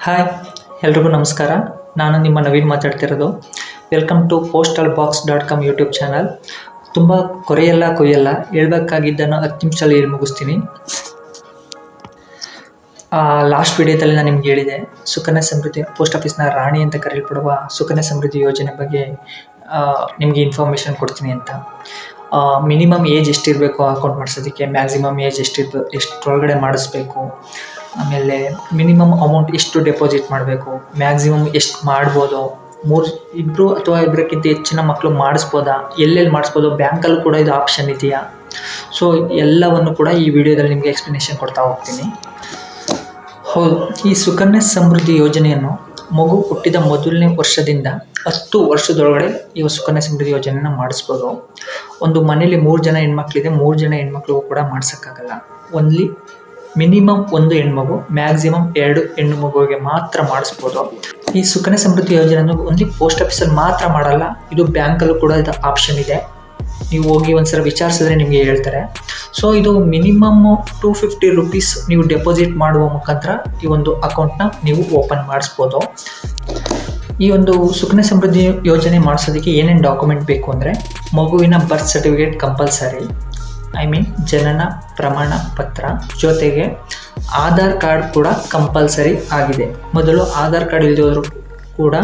Hi ಎಲ್ರಿಗೂ ನಮಸ್ಕಾರ. ನಾನು ನಿಮ್ಮ ನವೀನ್ ಮಾತಾಡ್ತಿರೋದು. Welcome to postalbox.com YouTube channel. ತುಂಬ ಕೊಯ್ಯಲ್ಲ ಹೇಳ್ಬೇಕಾಗಿದ್ದನ್ನು 10 ನಿಮಿಷದಲ್ಲಿ ಹೇಳಿ ಮುಗಿಸ್ತೀನಿ. ಲಾಸ್ಟ್ ವಿಡಿಯೋದಲ್ಲಿ ನಾನು ನಿಮ್ಗೆ ಹೇಳಿದೆ, ಸುಕನ್ಯಾ ಸಮೃದ್ಧಿ ಪೋಸ್ಟ್ ಆಫೀಸ್ನ ರಾಣಿ ಅಂತ ಕರೆಯಲ್ಪಡುವ ಸುಕನ್ಯಾ ಸಮೃದ್ಧಿ ಯೋಜನೆ ಬಗ್ಗೆ ನಿಮಗೆ ಇನ್ಫಾರ್ಮೇಷನ್ ಕೊಡ್ತೀನಿ ಅಂತ. ಮಿನಿಮಮ್ ಏಜ್ ಎಷ್ಟಿರಬೇಕು ಅಕೌಂಟ್ ಮಾಡಿಸೋದಕ್ಕೆ, ಮ್ಯಾಕ್ಸಿಮಮ್ ಏಜ್ ಎಷ್ಟರೊಳಗಡೆ ಮಾಡಿಸ್ಬೇಕು, ಆಮೇಲೆ ಮಿನಿಮಮ್ ಅಮೌಂಟ್ ಎಷ್ಟು ಡೆಪಾಸಿಟ್ ಮಾಡಬೇಕು, ಮ್ಯಾಕ್ಸಿಮಮ್ ಎಷ್ಟು ಮಾಡ್ಬೋದು, ಇಬ್ಬರು ಅಥವಾ ಇಬ್ಬರಕ್ಕಿಂತ ಹೆಚ್ಚಿನ ಮಕ್ಕಳು ಮಾಡಿಸ್ಬೋದಾ, ಎಲ್ಲೆಲ್ಲಿ ಮಾಡಿಸ್ಬೋದು, ಬ್ಯಾಂಕಲ್ಲೂ ಕೂಡ ಇದು ಆಪ್ಷನ್ ಇದೆಯಾ. ಸೊ ಎಲ್ಲವನ್ನು ಕೂಡ ಈ ವಿಡಿಯೋದಲ್ಲಿ ನಿಮಗೆ ಎಕ್ಸ್ಪ್ಲನೇಷನ್ ಕೊಡ್ತಾ ಹೋಗ್ತೀನಿ. ಹೌದು, ಈ ಸುಕನ್ಯಾ ಸಮೃದ್ಧಿ ಯೋಜನೆಯನ್ನು ಮಗು ಹುಟ್ಟಿದ ಮೊದಲನೇ ವರ್ಷದಿಂದ 10 ವರ್ಷದೊಳಗಡೆ ಈ ಸುಕನ್ಯಾ ಸಮೃದ್ಧಿ ಯೋಜನೆನ ಮಾಡಿಸ್ಬೋದು. ಒಂದು ಮನೇಲಿ 3 ಜನ ಹೆಣ್ಮಕ್ಳಿದೆ, 3 ಜನ ಹೆಣ್ಮಕ್ಳಿಗೂ ಕೂಡ ಮಾಡ್ಸೋಕ್ಕಾಗಲ್ಲ. ಓನ್ಲಿ ಮಿನಿಮಮ್ 1 ಹೆಣ್ಮಗು, ಮ್ಯಾಕ್ಸಿಮಮ್ 2 ಹೆಣ್ಣು ಮಗುವಿಗೆ ಮಾತ್ರ ಮಾಡಿಸ್ಬೋದು. ಈ ಸುಕನ್ಯಾ ಸಮೃದ್ಧಿ ಯೋಜನೆಯನ್ನು ಓನ್ಲಿ ಪೋಸ್ಟ್ ಆಫೀಸಲ್ಲಿ ಮಾತ್ರ ಮಾಡಲ್ಲ, ಇದು ಬ್ಯಾಂಕಲ್ಲೂ ಕೂಡ ಇದು ಆಪ್ಷನ್ ಇದೆ. ನೀವು ಹೋಗಿ ಒಂದ್ಸಲ ವಿಚಾರಿಸಿದ್ರೆ ನಿಮಗೆ ಹೇಳ್ತಾರೆ. ಸೊ ಇದು ಮಿನಿಮಮ್ 250 ರೂಪೀಸ್ ನೀವು ಡೆಪಾಸಿಟ್ ಮಾಡುವ ಮುಖಾಂತರ ಈ ಒಂದು ಅಕೌಂಟ್ನ ನೀವು ಓಪನ್ ಮಾಡಿಸ್ಬೋದು. ಈ ಒಂದು ಸುಕನ್ಯಾ ಸಮೃದ್ಧಿ ಯೋಜನೆ ಮಾಡಿಸೋದಕ್ಕೆ ಏನೇನು ಡಾಕ್ಯುಮೆಂಟ್ ಬೇಕು ಅಂದರೆ, ಮಗುವಿನ ಬರ್ತ್ ಸರ್ಟಿಫಿಕೇಟ್ ಕಂಪಲ್ಸರಿ, ಜನನ ಪ್ರಮಾಣ ಪತ್ರ, ಜೊತೆಗೆ ಆಧಾರ್ ಕಾರ್ಡ್ ಕೂಡ ಕಂಪಲ್ಸರಿ ಆಗಿದೆ. ಮೊದಲು ಆಧಾರ್ ಕಾರ್ಡ್ ಇಲ್ಲದೆ ಹೋದರೂ ಕೂಡ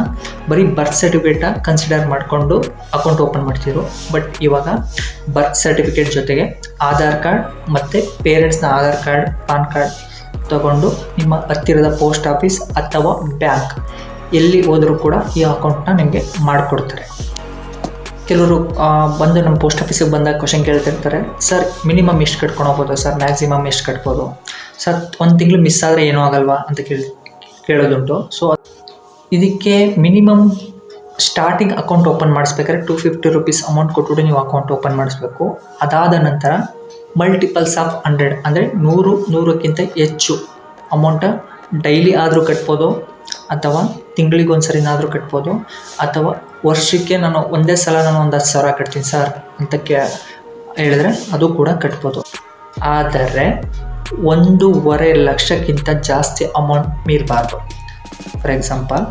ಬರೀ ಬರ್ತ್ ಸರ್ಟಿಫಿಕೇಟ ಕನ್ಸಿಡರ್ ಮಾಡಿಕೊಂಡು ಅಕೌಂಟ್ ಓಪನ್ ಮಾಡ್ತಿದ್ರು. ಬಟ್ ಇವಾಗ ಬರ್ತ್ ಸರ್ಟಿಫಿಕೇಟ್ ಜೊತೆಗೆ ಆಧಾರ್ ಕಾರ್ಡ್ ಮತ್ತು ಪೇರೆಂಟ್ಸ್ನ ಆಧಾರ್ ಕಾರ್ಡ್, ಪಾನ್ ಕಾರ್ಡ್ ತಗೊಂಡು ನಿಮ್ಮ ಹತ್ತಿರದ ಪೋಸ್ಟ್ ಆಫೀಸ್ ಅಥವಾ ಬ್ಯಾಂಕ್ ಎಲ್ಲಿ ಹೋದರೂ ಕೂಡ ಈ ಅಕೌಂಟ್ನ ನಿಮಗೆ ಮಾಡಿಕೊಡ್ತಾರೆ. ಕೆಲವರು ಬಂದು ನಮ್ಮ ಪೋಸ್ಟ್ ಆಫೀಸಿಗೆ ಬಂದಾಗ ಕ್ವಶನ್ ಕೇಳ್ತಿರ್ತಾರೆ, ಸರ್ ಮಿನಿಮಮ್ ಎಷ್ಟು ಕಟ್ಕೊಂಡು ಹೋಗ್ಬೋದು ಸರ್, ಮ್ಯಾಕ್ಸಿಮಮ್ ಎಷ್ಟು ಕಟ್ಬೋದು ಸರ್, 1 ತಿಂಗಳು ಮಿಸ್ ಆದರೆ ಏನೂ ಆಗಲ್ವಾ ಅಂತ ಕೇಳೋದುಂಟು. ಸೊ ಇದಕ್ಕೆ ಮಿನಿಮಮ್ ಸ್ಟಾರ್ಟಿಂಗ್ ಅಕೌಂಟ್ ಓಪನ್ ಮಾಡಿಸ್ಬೇಕಾದ್ರೆ 250 ರೂಪೀಸ್ ಅಮೌಂಟ್ ಕೊಟ್ಬಿಟ್ಟು ನೀವು ಅಕೌಂಟ್ ಓಪನ್ ಮಾಡಿಸ್ಬೇಕು. ಅದಾದ ನಂತರ ಮಲ್ಟಿಪಲ್ಸ್ ಆಫ್ 100 ಅಂದರೆ 100ಕ್ಕಿಂತ ಹೆಚ್ಚು ಅಮೌಂಟ ಡೈಲಿ ಆದರೂ ಕಟ್ಬೋದು, ಅಥವಾ ತಿಂಗಳಿಗೆ ಒಂದ್ಸರಿನಾದರೂ ಕಟ್ಬೋದು, ಅಥವಾ ವರ್ಷಕ್ಕೆ ನಾನು ಒಂದೇ ಸಲ ನಾನು ಒಂದು 10,000 ಕಟ್ತೀನಿ ಸರ್ ಅಂತ ಹೇಳಿದ್ರೆ ಅದು ಕೂಡ ಕಟ್ಬೋದು. ಆದರೆ 1.5 ಲಕ್ಷಕ್ಕಿಂತ ಜಾಸ್ತಿ ಅಮೌಂಟ್ ಮೀರಬಾರ್ದು. ಫಾರ್ ಎಕ್ಸಾಂಪಲ್,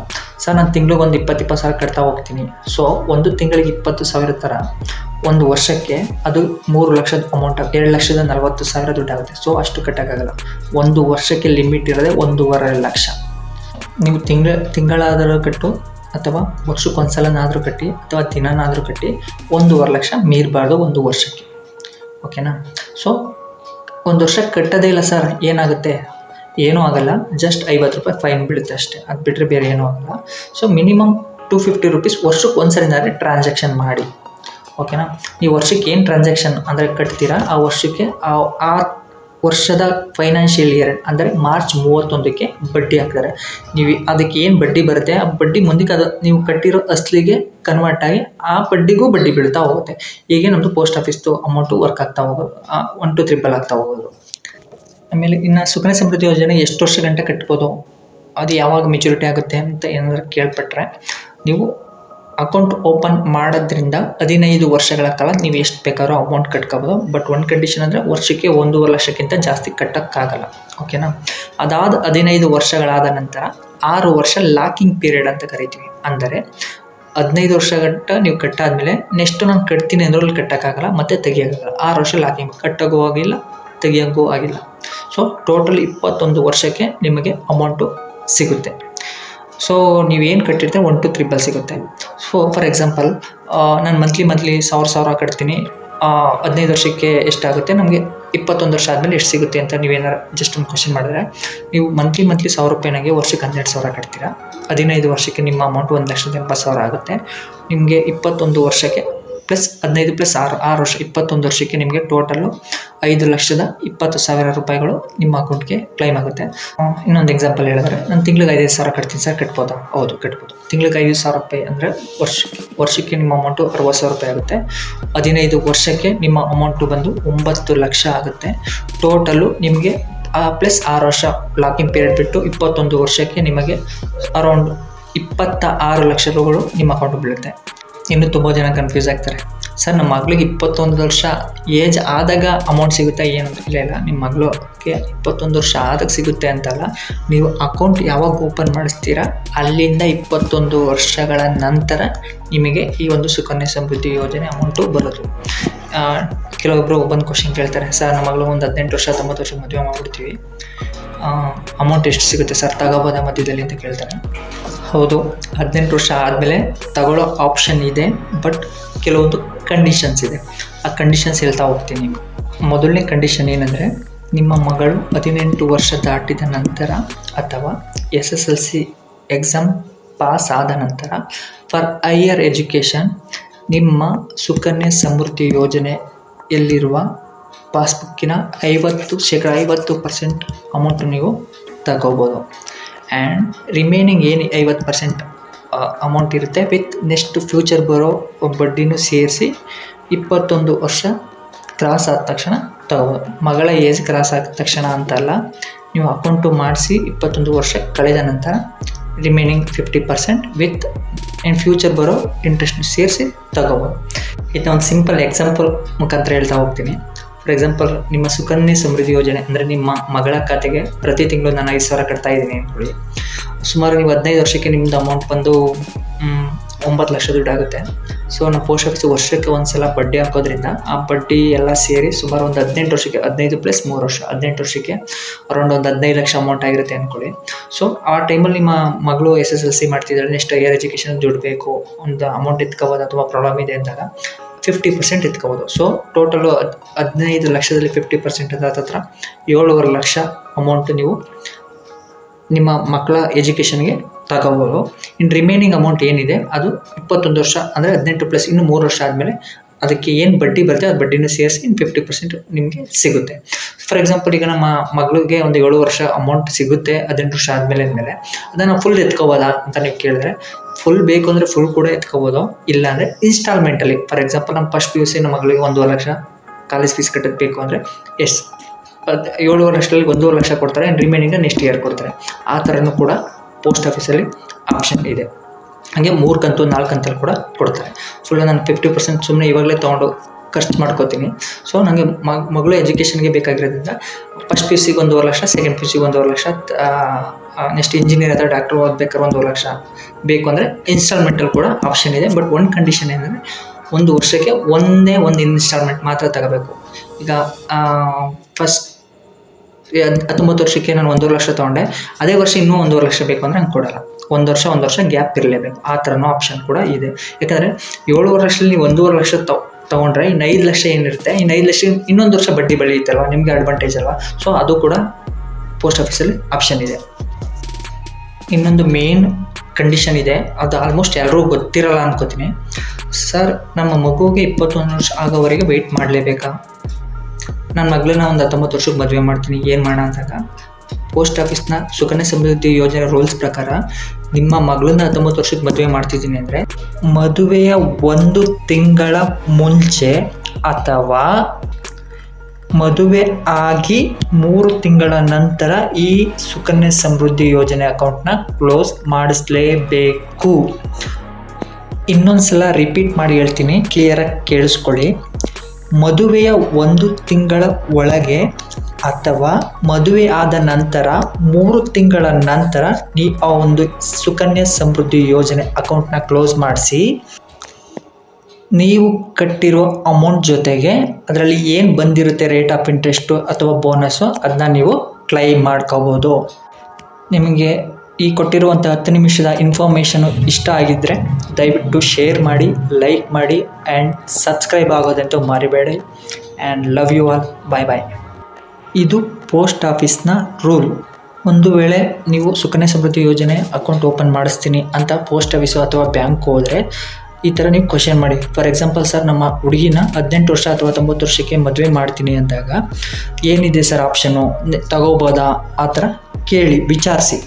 ಸರ್ ನಾನು ತಿಂಗಳಿಗೆ ಒಂದು 20,000 ಕಟ್ತಾ ಹೋಗ್ತೀನಿ. ಸೊ ಒಂದು ತಿಂಗಳಿಗೆ 20,000 ಥರ ಒಂದು ವರ್ಷಕ್ಕೆ ಅದು 3 ಲಕ್ಷದ ಅಮೌಂಟ್, 2,40,000 ದುಡ್ಡಾಗುತ್ತೆ. ಸೊ ಅಷ್ಟು ಕಟ್ಟೋಕ್ಕಾಗಲ್ಲ. ಒಂದು ವರ್ಷಕ್ಕೆ ಲಿಮಿಟ್ ಇರೋದೆ 1.5 ಲಕ್ಷ. ನೀವು ತಿಂಗಳಾದರೂ ಕಟ್ಟು, ಅಥವಾ ವರ್ಷಕ್ಕೊಂದ್ಸಲನಾದರೂ ಕಟ್ಟಿ, ಅಥವಾ ದಿನನಾದರೂ ಕಟ್ಟಿ, 1.5 ಲಕ್ಷ ಮೀರಬಾರ್ದು ಒಂದು ವರ್ಷಕ್ಕೆ. ಓಕೆನಾ? ಸೊ ಒಂದು ವರ್ಷಕ್ಕೆ ಕಟ್ಟೋದೇ ಇಲ್ಲ ಸರ್, ಏನಾಗುತ್ತೆ? ಏನೂ ಆಗಲ್ಲ, ಜಸ್ಟ್ 50 ರೂಪಾಯಿ ಫೈನ್ ಬೀಳುತ್ತೆ ಅಷ್ಟೇ, ಅದು ಬಿಟ್ಟರೆ ಬೇರೆ ಏನೂ ಆಗಲ್ಲ. ಸೊ ಮಿನಿಮಮ್ 250 ರೂಪೀಸ್ ವರ್ಷಕ್ಕೆ ಒಂದ್ಸರಿನಾದ್ರೆ ಟ್ರಾನ್ಸಾಕ್ಷನ್ ಮಾಡಿ. ಓಕೆನಾ? ನೀವು ವರ್ಷಕ್ಕೆ ಏನು ಟ್ರಾನ್ಸಾಕ್ಷನ್ ಅಂದರೆ ಕಟ್ತೀರಾ, ಆ ವರ್ಷಕ್ಕೆ ಆ ವರ್ಷದ ಫೈನಾನ್ಷಿಯಲ್ ಇಯರ್ ಅಂದರೆ ಮಾರ್ಚ್ 31ಕ್ಕೆ ಬಡ್ಡಿ ಹಾಕ್ತಾರೆ. ನೀವು ಅದಕ್ಕೆ ಏನು ಬಡ್ಡಿ ಬರುತ್ತೆ, ಆ ಬಡ್ಡಿ ಮುಂದಕ್ಕೆ ಅದು ನೀವು ಕಟ್ಟಿರೋ ಅಸಲಿಗೆ ಕನ್ವರ್ಟ್ ಆಗಿ ಆ ಬಡ್ಡಿಗೂ ಬಡ್ಡಿ ಬೀಳ್ತಾ ಹೋಗುತ್ತೆ. ಹೀಗೆ ನಮ್ಮದು ಪೋಸ್ಟ್ ಆಫೀಸ್ದು ಅಮೌಂಟು ವರ್ಕ್ ಆಗ್ತಾ ಹೋಗೋದು, 1 to 3 ಆಗ್ತಾ ಹೋಗೋದು. ಆಮೇಲೆ ಇನ್ನು ಸುಕನ್ಯಾ ಸಮೃದ್ಧಿ ಯೋಜನೆ ಎಷ್ಟು ವರ್ಷ ಗಂಟೆ ಕಟ್ಬೋದು, ಅದು ಯಾವಾಗ ಮೆಚುರಿಟಿ ಆಗುತ್ತೆ ಅಂತ ಏನಾದರೂ ಕೇಳ್ಪಟ್ರೆ, ನೀವು ಅಕೌಂಟ್ ಓಪನ್ ಮಾಡೋದ್ರಿಂದ 15 ವರ್ಷಗಳ ಕಾಲ ನೀವು ಎಷ್ಟು ಬೇಕಾದ್ರೂ ಅಮೌಂಟ್ ಕಟ್ಕೋಬೋದು. ಬಟ್ ಒಂದು ಕಂಡೀಷನ್ ಅಂದರೆ ವರ್ಷಕ್ಕೆ 1.5 ಲಕ್ಷಕ್ಕಿಂತ ಜಾಸ್ತಿ ಕಟ್ಟೋಕ್ಕಾಗಲ್ಲ. ಓಕೆನಾ? ಅದಾದ 15 ವರ್ಷಗಳಾದ ನಂತರ 6 ವರ್ಷ ಲಾಕಿಂಗ್ ಪೀರಿಯಡ್ ಅಂತ ಕರಿತೀವಿ. ಅಂದರೆ 15 ವರ್ಷ ಗಂಟ ನೀವು ಕಟ್ಟಾದಮೇಲೆ ನೆಕ್ಸ್ಟ್ ನಾನು ಕಟ್ತೀನಿ ಅಂದ್ರಲ್ಲಿ ಕಟ್ಟೋಕ್ಕಾಗಲ್ಲ, ಮತ್ತು ತೆಗಿಯೋಕ್ಕಾಗಲ್ಲ. 6 ವರ್ಷ ಲಾಕಿಂಗ್, ಕಟ್ಟೋಗೂ ಆಗಿಲ್ಲ, ತೆಗಿಯೋಕ್ಕೂ ಆಗಿಲ್ಲ. ಸೊ ಟೋಟಲ್ 21 ವರ್ಷಕ್ಕೆ ನಿಮಗೆ ಅಮೌಂಟು ಸಿಗುತ್ತೆ. ಸೊ ನೀವೇನು ಕಟ್ಟಿರ್ತೀರ 1 to 3 ಸಿಗುತ್ತೆ. ಸೊ ಫಾರ್ ಎಕ್ಸಾಂಪಲ್, ನಾನು ಮಂತ್ಲಿ 1,000 ಕಟ್ತೀನಿ, 15 ವರ್ಷಕ್ಕೆ ಎಷ್ಟಾಗುತ್ತೆ, ನಮಗೆ 21 ವರ್ಷ ಆದಮೇಲೆ ಎಷ್ಟು ಸಿಗುತ್ತೆ ಅಂತ ನೀವೇನಾರು ಜಸ್ಟ್ ಒಂದು ಕ್ವಶನ್ ಮಾಡಿದ್ರೆ, ನೀವು ಮಂತ್ಲಿ 1,000 ರೂಪಾಯಿನಾಗೆ ವರ್ಷಕ್ಕೆ 12,000 ಕಟ್ತೀರಾ. 15 ವರ್ಷಕ್ಕೆ ನಿಮ್ಮ ಅಮೌಂಟ್ 1,80,000 ಆಗುತ್ತೆ. ನಿಮಗೆ 21 ವರ್ಷಕ್ಕೆ ಪ್ಲಸ್ 15 ಪ್ಲಸ್ 6 ವರ್ಷ 21 ವರ್ಷಕ್ಕೆ ನಿಮಗೆ ಟೋಟಲ್ಲು 5,20,000 ರೂಪಾಯಿಗಳು ನಿಮ್ಮ ಅಕೌಂಟ್ಗೆ ಕ್ಲೈಮ್ ಆಗುತ್ತೆ. ಇನ್ನೊಂದು ಎಕ್ಸಾಂಪಲ್ ಹೇಳಿದ್ರೆ, ನಾನು ತಿಂಗಳಿಗೆ 5,000 ಕಟ್ತೀನಿ ಸರ್, ಕಟ್ಬೋದಾ? ಹೌದು, ಕಟ್ಬೋದು. ತಿಂಗಳಿಗೆ 5,000 ರೂಪಾಯಿ ಅಂದರೆ ವರ್ಷಕ್ಕೆ ನಿಮ್ಮ ಅಮೌಂಟು 60,000 ರೂಪಾಯಿ ಆಗುತ್ತೆ. 15 ವರ್ಷಕ್ಕೆ ನಿಮ್ಮ ಅಮೌಂಟು ಬಂದು 9 ಲಕ್ಷ ಆಗುತ್ತೆ. ಟೋಟಲ್ಲು ನಿಮಗೆ ಪ್ಲಸ್ 6 ವರ್ಷ ಲಾಕಿಂಗ್ ಪೀರಿಯಡ್ ಬಿಟ್ಟು 21 ವರ್ಷಕ್ಕೆ ನಿಮಗೆ ಅರೌಂಡ್ 26 ಲಕ್ಷ ರೂಪಾಯಿಗಳು ನಿಮ್ಮ ಅಕೌಂಟು ಬೀಳುತ್ತೆ. ಇನ್ನೂ ತುಂಬ ಜನ ಕನ್ಫ್ಯೂಸ್ ಆಗ್ತಾರೆ, ಸರ್ ನಮ್ಮ ಮಗಳಿಗೆ 21 ವರ್ಷ ಏಜ್ ಆದಾಗ ಅಮೌಂಟ್ ಸಿಗುತ್ತೆ ಏನು ಇಲ್ಲ ನಿಮ್ಮ ಮಗಳಿಗೆ 21 ವರ್ಷ ಆದಾಗ ಸಿಗುತ್ತೆ ಅಂತಲ್ಲ, ನೀವು ಅಕೌಂಟ್ ಯಾವಾಗ ಓಪನ್ ಮಾಡಿಸ್ತೀರಾ ಅಲ್ಲಿಂದ 21 ವರ್ಷಗಳ ನಂತರ ನಿಮಗೆ ಈ ಒಂದು ಸುಕನ್ಯಾ ಸಮೃದ್ಧಿ ಯೋಜನೆ ಅಮೌಂಟು ಬರೋದು. ಕೆಲವೊಬ್ಬರು ಒಂದು ಕ್ವಶನ್ ಕೇಳ್ತಾರೆ, ಸರ್ ನಮ್ಮ ಮಗಳು ಒಂದು 18 ವರ್ಷ 19 ವರ್ಷ ಮದುವೆ ಮಾಡಿಬಿಡ್ತೀವಿ, ಅಮೌಂಟ್ ಎಷ್ಟು ಸಿಗುತ್ತೆ ಸರ್, ತಗೋಬೋದಾ ಮಧ್ಯದಲ್ಲಿ ಅಂತ ಕೇಳ್ತಾರೆ. ಹೌದು, 18 ವರ್ಷ ಆದಮೇಲೆ ತಗೊಳ್ಳೋ ಆಪ್ಷನ್ ಇದೆ, ಬಟ್ ಕೆಲವೊಂದು ಕಂಡೀಷನ್ಸ್ ಇದೆ. ಆ ಕಂಡೀಷನ್ಸ್ ಹೇಳ್ತಾ ಹೋಗ್ತೀನಿ. ಮೊದಲನೇ ಕಂಡೀಷನ್ ಏನಂದರೆ, ನಿಮ್ಮ ಮಗಳು 18 ವರ್ಷ ದಾಟಿದ ನಂತರ ಅಥವಾ SSLC ಎಕ್ಸಾಮ್ ಪಾಸ್ ಆದ ನಂತರ ಫಾರ್ ಹೈಯರ್ ಎಜುಕೇಷನ್ ನಿಮ್ಮ ಸುಕನ್ಯಾ ಸಮೃದ್ಧಿ ಯೋಜನೆಯಲ್ಲಿರುವ ಪಾಸ್ಬುಕ್ಕಿನ 50% ಅಮೌಂಟು ನೀವು ತಗೋಬೋದು. ಆ್ಯಂಡ್ ರಿಮೈನಿಂಗ್ ಏನು 50% ಅಮೌಂಟ್ ಇರುತ್ತೆ ವಿತ್ ನೆಕ್ಸ್ಟ್ ಫ್ಯೂಚರ್ ಬರೋ ಬಡ್ಡಿನೂ ಸೇರಿಸಿ 21 ವರ್ಷ ಕ್ರಾಸ್ ಆದ ತಕ್ಷಣ ತಗೋಬೋದು. ಮಗಳ ಏಜ್ ಕ್ರಾಸ್ ಆದ ತಕ್ಷಣ ಅಂತಲ್ಲ, ನೀವು ಅಕೌಂಟು ಮಾಡಿಸಿ 21 ವರ್ಷ ಕಳೆದ ನಂತರ ರಿಮೈನಿಂಗ್ 50% ವಿತ್ ಆ್ಯಂಡ್ ಫ್ಯೂಚರ್ ಬರೋ ಇಂಟ್ರೆಸ್ಟ್ ಸೇರಿಸಿ ತಗೋಬೋದು. ಇದನ್ನ ಒಂದು ಸಿಂಪಲ್ ಎಕ್ಸಾಂಪಲ್ ಮುಖಾಂತರ ಹೇಳ್ತಾ ಹೋಗ್ತೀನಿ. ಫಾರ್ ಎಕ್ಸಾಂಪಲ್, ನಿಮ್ಮ ಸುಕನ್ಯಾ ಸಮೃದ್ಧಿ ಯೋಜನೆ ಅಂದರೆ ನಿಮ್ಮ ಮಗಳ ಖಾತೆಗೆ ಪ್ರತಿ ತಿಂಗಳು ನಾನು 5,000 ಕಟ್ತಾ ಇದ್ದೀನಿ ಅಂದ್ಕೊಳ್ಳಿ. ಸುಮಾರು ನೀವು 15 ವರ್ಷಕ್ಕೆ ನಿಮ್ಮದು ಅಮೌಂಟ್ ಬಂದು 9 ಲಕ್ಷ ದುಡ್ಡು ಆಗುತ್ತೆ. ಸೊ ನಮ್ಮ ಪೋಸ್ಟ್ ಆಫೀಸ್ ವರ್ಷಕ್ಕೆ ಒಂದು ಸಲ ಬಡ್ಡಿ ಹಾಕೋದ್ರಿಂದ ಆ ಬಡ್ಡಿ ಎಲ್ಲ ಸೇರಿ ಸುಮಾರು ಒಂದು 18 ವರ್ಷಕ್ಕೆ 15 + 3 ವರ್ಷ 18 ವರ್ಷಕ್ಕೆ ಅರೌಂಡ್ ಒಂದು 15 ಲಕ್ಷ ಅಮೌಂಟ್ ಆಗಿರುತ್ತೆ ಅಂದ್ಕೊಳ್ಳಿ. ಸೊ ಆ ಟೈಮಲ್ಲಿ ನಿಮ್ಮ ಮಗಳು SSLC ಮಾಡ್ತಿದ್ದಾಳೆ, ನೆಕ್ಸ್ಟ್ ಹೈಯರ್ ಎಜುಕೇಷನ್ ದುಡ್ಡು ಬೇಕು, ಒಂದು ಅಮೌಂಟ್ ಎತ್ಕೋಬೋದು ಅಥವಾ ಪ್ರಾಬ್ಲಮ್ ಇದೆ ಅಂದಾಗ 50% ಎತ್ಕೋಬೋದು. ಸೊ ಟೋಟಲು 15 ಲಕ್ಷದಲ್ಲಿ 50% ಹತ್ರ 7.5 ಲಕ್ಷ ಅಮೌಂಟು ನೀವು ನಿಮ್ಮ ಮಕ್ಕಳ ಎಜುಕೇಷನ್ಗೆ ತಗೋಬೋದು. ಇನ್ನು ರಿಮೈನಿಂಗ್ ಅಮೌಂಟ್ ಏನಿದೆ ಅದು 21 ವರ್ಷ ಅಂದರೆ 18 ಪ್ಲಸ್ ಇನ್ನು 3 ವರ್ಷ ಆದಮೇಲೆ ಅದಕ್ಕೆ ಏನು ಬಡ್ಡಿ ಬರುತ್ತೆ ಅದು ಬಡ್ಡಿನೂ ಸೇರಿಸಿ ಇನ್ನು 50% ನಿಮಗೆ ಸಿಗುತ್ತೆ. ಫಾರ್ ಎಕ್ಸಾಂಪಲ್, ಈಗ ನಮ್ಮ ಮಗಳಿಗೆ ಒಂದು 7 ವರ್ಷ ಅಮೌಂಟ್ ಸಿಗುತ್ತೆ 18 ವರ್ಷ ಆದಮೇಲೆ ಅದನ್ನು ಫುಲ್ ಎತ್ಕೋಬೋದಾ ಅಂತ ನೀವು ಕೇಳಿದ್ರೆ, ಫುಲ್ ಬೇಕು ಅಂದರೆ ಫುಲ್ ಕೂಡ ಎತ್ಕೋಬೋದು, ಇಲ್ಲಾಂದರೆ ಇನ್ಸ್ಟಾಲ್ಮೆಂಟಲ್ಲಿ. ಫಾರ್ ಎಕ್ಸಾಂಪಲ್, ನಮ್ಮ ಫಸ್ಟ್ PUC ನಮ್ಮ ಮಗಳಿಗೆ 1.5 ಲಕ್ಷ ಕಾಲೇಜ್ ಫೀಸ್ ಕಟ್ಟಬೇಕು ಅಂದರೆ 7 ವರ್ಷದಲ್ಲಿ 1.5 ಲಕ್ಷ ಕೊಡ್ತಾರೆ, ಆ್ಯಂಡ್ ರಿಮೈನಿಂಗ್ ನೆಕ್ಸ್ಟ್ ಇಯರ್ ಕೊಡ್ತಾರೆ. ಆ ಥರನೂ ಕೂಡ ಪೋಸ್ಟ್ ಆಫೀಸಲ್ಲಿ ಆಪ್ಷನ್ ಇದೆ. ಹಾಗೆ 3 ಕಂತು 4 ಕಂತಲ್ಲಿ ಕೂಡ ಕೊಡ್ತಾರೆ. ಫುಲ್ ನಾನು 50% ಸುಮ್ಮನೆ ಇವಾಗಲೇ ತೊಗೊಂಡು ಖರ್ಚು ಮಾಡ್ಕೋತೀನಿ. ಸೊ ನನಗೆ ಮಗಳು ಎಜುಕೇಷನ್ಗೆ ಬೇಕಾಗಿರೋದ್ರಿಂದ ಫಸ್ಟ್ PUCಗೆ 1.5 ಲಕ್ಷ, ಸೆಕೆಂಡ್ PUCಗೆ 1.5 ಲಕ್ಷ, ನೆಕ್ಸ್ಟ್ ಇಂಜಿನಿಯರ್ ಅಥವಾ ಡಾಕ್ಟರ್ ಓದ್ಬೇಕಾದ್ರೆ 1.5 ಲಕ್ಷ ಬೇಕು ಅಂದರೆ ಇನ್ಸ್ಟಾಲ್ಮೆಂಟಲ್ಲಿ ಕೂಡ ಆಪ್ಷನ್ ಇದೆ. ಬಟ್ ಒಂದು ಕಂಡೀಷನ್ ಏನಂದರೆ, 1 ವರ್ಷಕ್ಕೆ ಒಂದು ಇನ್ಸ್ಟಾಲ್ಮೆಂಟ್ ಮಾತ್ರ ತಗೋಬೇಕು. ಈಗ ಫಸ್ಟ್ 19 ವರ್ಷಕ್ಕೆ ನಾನು 1.5 ಲಕ್ಷ ತೊಗೊಂಡೆ, ಅದೇ ವರ್ಷ ಇನ್ನೂ 1.5 ಲಕ್ಷ ಬೇಕು ಅಂದರೆ ಹಂಗೆ ಕೊಡೋಲ್ಲ. 1 ವರ್ಷ ಗ್ಯಾಪ್ ಇರಲೇಬೇಕು. ಆ ಥರನೂ ಆಪ್ಷನ್ ಕೂಡ ಇದೆ. ಯಾಕಂದರೆ 7 ವರ್ಷದಲ್ಲಿ ನೀವು 1.5 ಲಕ್ಷ ತೊಗೊಂಡ್ರೆ ಇನ್ನು 5 ಲಕ್ಷ ಏನಿರುತ್ತೆ, ಇನ್ನು 5 ಲಕ್ಷ ಇನ್ನೊಂದು ವರ್ಷ ಬಡ್ಡಿ ಬೆಳೆಯುತ್ತಲ್ವ, ನಿಮಗೆ ಅಡ್ವಾಂಟೇಜ್ ಅಲ್ವಾ. ಸೊ ಅದು ಕೂಡ ಪೋಸ್ಟ್ ಆಫೀಸಲ್ಲಿ ಆಪ್ಷನ್ ಇದೆ. ಇನ್ನೊಂದು ಮೇನ್ ಕಂಡೀಷನ್ ಇದೆ, ಅದು ಆಲ್ಮೋಸ್ಟ್ ಎಲ್ಲರೂ ಗೊತ್ತಿರಲ್ಲ ಅನ್ಕೋತೀನಿ. ಸರ್, ನಮ್ಮ ಮಗುವಿಗೆ 21 ವರ್ಷ ಆಗೋವರೆಗೆ ವೆಯ್ಟ್ ಮಾಡಲೇಬೇಕಾ? ನನ್ನ ಮಗಳನ್ನ ಒಂದು 19 ವರ್ಷಕ್ಕೆ ಮದುವೆ ಮಾಡ್ತೀನಿ, ಏನು ಮಾಡೋಣ ಅಂದಾಗ ಪೋಸ್ಟ್ ಆಫೀಸ್ನ ಸುಕನ್ಯಾ ಸಮೃದ್ಧಿ ಯೋಜನೆ ರೂಲ್ಸ್ ಪ್ರಕಾರ ನಿಮ್ಮ ಮಗಳನ್ನ 19 ವರ್ಷಕ್ಕೆ ಮದುವೆ ಮಾಡ್ತಿದ್ದೀನಿ ಅಂದರೆ ಮದುವೆಯ 1 ತಿಂಗಳ ಮುಂಚೆ ಅಥವಾ ಮದುವೆ ಆಗಿ 3 ತಿಂಗಳ ನಂತರ ಈ ಸುಕನ್ಯಾ ಸಮೃದ್ಧಿ ಯೋಜನೆ ಅಕೌಂಟ್ನ ಕ್ಲೋಸ್ ಮಾಡಿಸಲೇಬೇಕು. ಇನ್ನೊಂದು ಸಲ ರಿಪೀಟ್ ಮಾಡಿ ಹೇಳ್ತೀನಿ, ಕ್ಲಿಯರಾಗಿ ಕೇಳಿಸ್ಕೊಳ್ಳಿ. ಮದುವೆಯ 1 ತಿಂಗಳ ಒಳಗೆ ಅಥವಾ ಮದುವೆ ಆದ ನಂತರ 3 ತಿಂಗಳ ನಂತರ ನೀವು ಆ ಒಂದು ಸುಕನ್ಯಾ ಸಮೃದ್ಧಿ ಯೋಜನೆ ಅಕೌಂಟ್ನ ಕ್ಲೋಸ್ ಮಾಡಿಸಿ, ನೀವು ಕಟ್ಟಿರೋ ಅಮೌಂಟ್ ಜೊತೆಗೆ ಅದರಲ್ಲಿ ಏನು ಬಂದಿರುತ್ತೆ ರೇಟ್ ಆಫ್ ಇಂಟ್ರೆಸ್ಟು ಅಥವಾ ಬೋನಸ್ಸು, ಅದನ್ನ ನೀವು ಕ್ಲೈಮ್ ಮಾಡ್ಕೋಬೋದು. ನಿಮಗೆ ಈ ಕೊಟ್ಟಿರುವಂಥ 10 ನಿಮಿಷದ ಇನ್ಫಾರ್ಮೇಷನು ಇಷ್ಟ ಆಗಿದ್ದರೆ ದಯವಿಟ್ಟು ಶೇರ್ ಮಾಡಿ, ಲೈಕ್ ಮಾಡಿ ಆ್ಯಂಡ್ ಸಬ್ಸ್ಕ್ರೈಬ್ ಆಗೋದಂತೂ ಮರಿಬೇಡಿ. And love you all. Bye. ಇದು ಪೋಸ್ಟ್ ಆಫೀಸ್ನ ರೂಲ್. ಒಂದು ವೇಳೆ ನೀವು ಸುಕನ್ಯಾ ಸಮೃದ್ಧಿ ಯೋಜನೆ ಅಕೌಂಟ್ ಓಪನ್ ಮಾಡಿಸ್ತೀನಿ ಅಂತ ಪೋಸ್ಟ್ ಆಫೀಸು ಅಥವಾ ಬ್ಯಾಂಕ್ ಹೋದರೆ ಈ ಥರ ನೀವು ಕ್ವಶನ್ ಮಾಡಿ. ಫಾರ್ ಎಕ್ಸಾಂಪಲ್, ಸರ್ ನಮ್ಮ ಹುಡುಗಿನ 18 ವರ್ಷ ಅಥವಾ 19 ವರ್ಷಕ್ಕೆ ಮದುವೆ ಮಾಡ್ತೀನಿ ಅಂದಾಗ ಏನಿದೆ ಸರ್ ಆಪ್ಷನು, ತಗೋಬೋದಾ, ಆ ಥರ ಕೇಳಿ ವಿಚಾರಿಸಿ.